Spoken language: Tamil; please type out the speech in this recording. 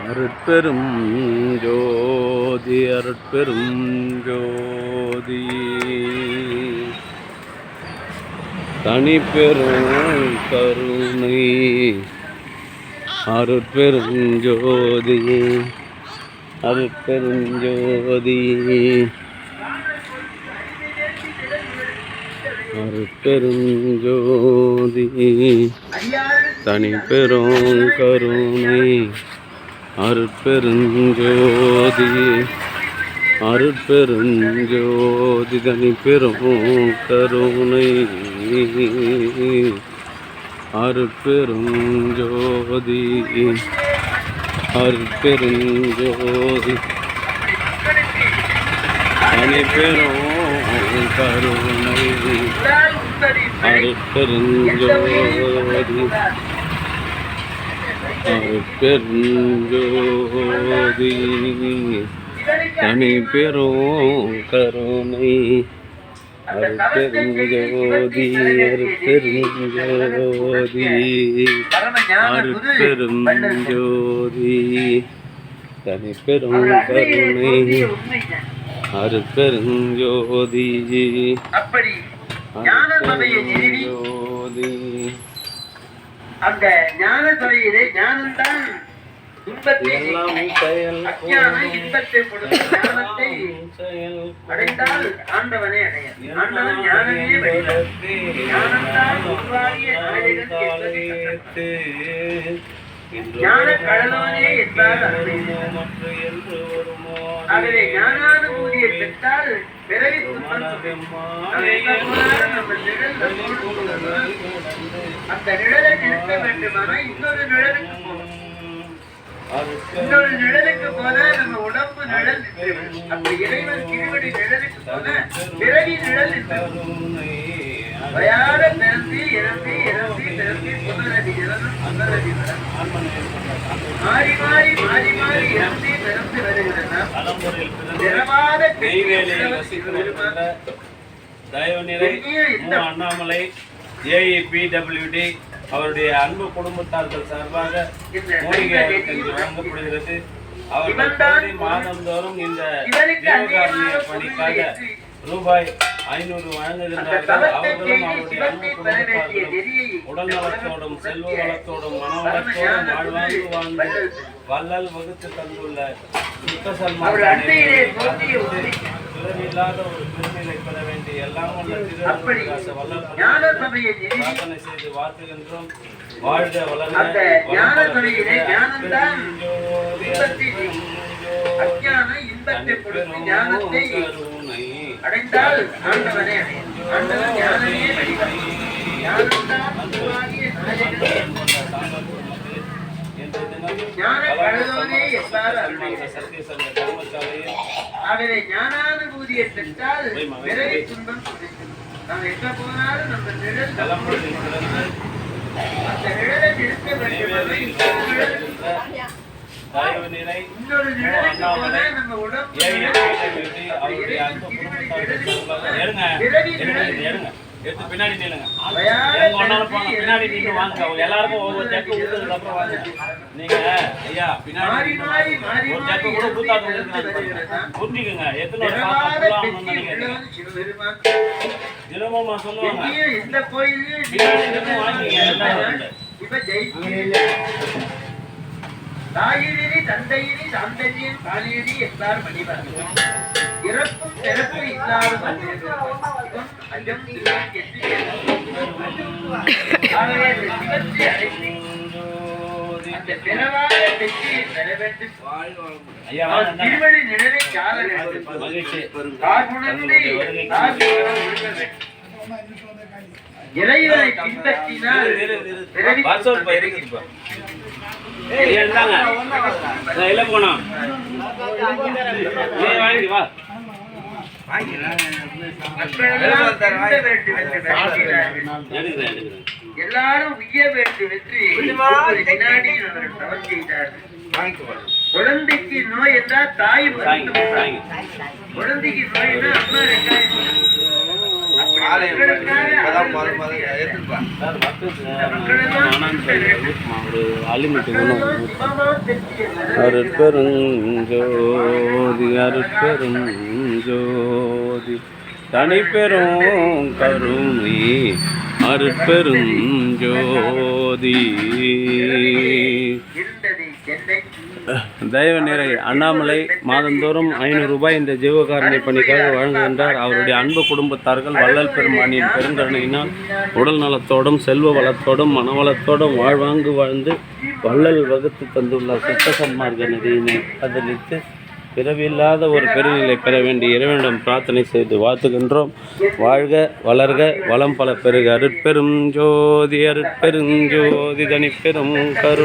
அருட்பெரும் ஜோதி அருட்பெரும் ஜோதி தனிப்பெரும் கருணை அருட்பெரும் ஜோதி அருட்பெரும் ஜோதி அருட்பெரும் ஜோதி தனிப்பெரும் கருணை அருட்பெருஞ்சோதி அருட்பெருஞ்சோதி தனிப்பெரும் கருணை அருட்பெருஞ்சோதி அருட்பெருஞ்சோதி தனிப்பெரும் கருணை அருட்பெருஞ்சோதி அருட்பெருஞ்சோதி தனிப்பெரும் கருணை அருட்பெருஞ்சோதி அருட்பெருஞ்சோதி அருட்பெருஞ்சோதி தனிப்பெரும் கருணை அருட்பெருஞ்சோதி அருட்பெருஞ்சோதி அந்த ஞான சபையிலே ஞானம்தான் இன்பத்தை ஞானத்தை அடைந்தால் ஆண்டவனை அடைய ஆண்டவன் ஞானமே வடிவம் ஞானம்தான் உருவாகிய ஞான கடலோனே என்றால் ஆகவே ஞானானுபூதியை பெற்றால் பிறவி அந்த நிழலை நிறுத்த வேண்டுமானால் இன்னொரு நிழலுக்கு போகும் இன்னொரு நிழலுக்கு போன நம்ம உடம்பு நிழல் அப்படி இறைவன் திருவடி நிழலுக்கு போன பிறவி நிழல் வயாத பிறந்து இறந்து இறந்து பிறந்து புனரதி இறந்தும் புனரதி மாறி மாறி மாறி மாறி இறந்து பிறந்து வருகிறதா அண்ணாமலை AEPWD அவருடைய அன்பு குடும்பத்தார்கள் சார்பாக மூலிகை வழங்கப்படுகிறது. அவர் மாதந்தோறும் இந்த ஜீவகாருண்ய பணிக்காக ரூபாய் 500 வழங்குகின்றார்கள். அவர்களும் அவருடைய அன்பு குடும்பத்தார்களும் உடல் நலத்தோடும் செல்வ வளத்தோடும் மன வளத்தோடும் வாழ்வாங்கு வாழ்ந்து வள்ளல் வகுத்து தந்துள்ள இல்லாத ஒரு பெருமையை பெற வேண்டிய எல்லாம் உள்ள பிரார்த்தனை செய்து வாழ்த்துகின்றோம். வாழ்க வளர்ந்த அடைந்தால் ஆண்டவனே ஆண்டவன் ஞானமே வடிவம் ஆகவே ஞானானுபூதியை பெற்றால் பிறவி துன்பம் நாம் எங்க போனாலும் நம்ம நிழல் அந்த நிழலை நிறுத்த வேண்டும். இன்னொரு நிழலுக்கு போனா நம்ம உடம்பு பின்னாடி நில்லுங்க. பின்னாடி நின்று வாங்க. எல்லாருக்கும் ஒவ்வொரு ஜக்கு ஊத்துறதுக்கு அப்புறம் வாங்க. நீங்க ஐயா பின்னாடி ஒரு ஜக்கு கூட ஊத்தாத புரிஞ்சுக்கங்க. எத்தனை தினமும் சொல்லுவாங்க. இந்த கோயிலே தாயிரி தந்தையிரி சாந்தரியின் காலியடி எல்லாரும் மணிவார்கள். இறப்பும் பிறப்பு இல்லாதவன் அஜம் அந்த பிறவாத வெற்றியை பெற வேண்டும். திருவடி நிழலை சார வேண்டும். இறைவனை பின்பற்றினால் போனோம். எல்லாரும் உய்ய வேண்டும் என்று வினாடி தவறு செய்தார்கள். குழந்தைக்கு நோய் என்றால் தாய் குழந்தைக்கு நோய்னா அம்மா 2000 ஆலயம் இப்பதான் முதல்ல எடுத்துப்பா. சார் ஒரு அலிமிட்டு அருட்பெருஞ்சோதி அருட்பெருஞ்சோதி தனிப்பெரும் கருணை அருட்பெருஞ்சோதி. தயவு நிறை அண்ணாமலை மாதந்தோறும் 500 ரூபாய் இந்த ஜீவகாருண்ய பணிக்காக வழங்குகின்றார். அவருடைய அன்பு குடும்பத்தார்கள் வள்ளல் பெருமானியின் பெருங்கருணையினால் உடல் நலத்தோடும் செல்வ வளத்தோடும் மனவளத்தோடும் வாழ்வாங்கு வாழ்ந்து வள்ளல் வகுத்து தந்துள்ள சுத்த சன்மார்க்க நதியினை ஆதரித்து பிறவில்லாத ஒரு பெருநிலை பெற வேண்டிய இறைவனிடம் பிரார்த்தனை செய்து வாழ்த்துகின்றோம். வாழ்க வளர்க வளம் பல பெருக. அருட்பெரும் ஜோதி அருட்பெருஞ்சோதி தனிப்பெரும் கரு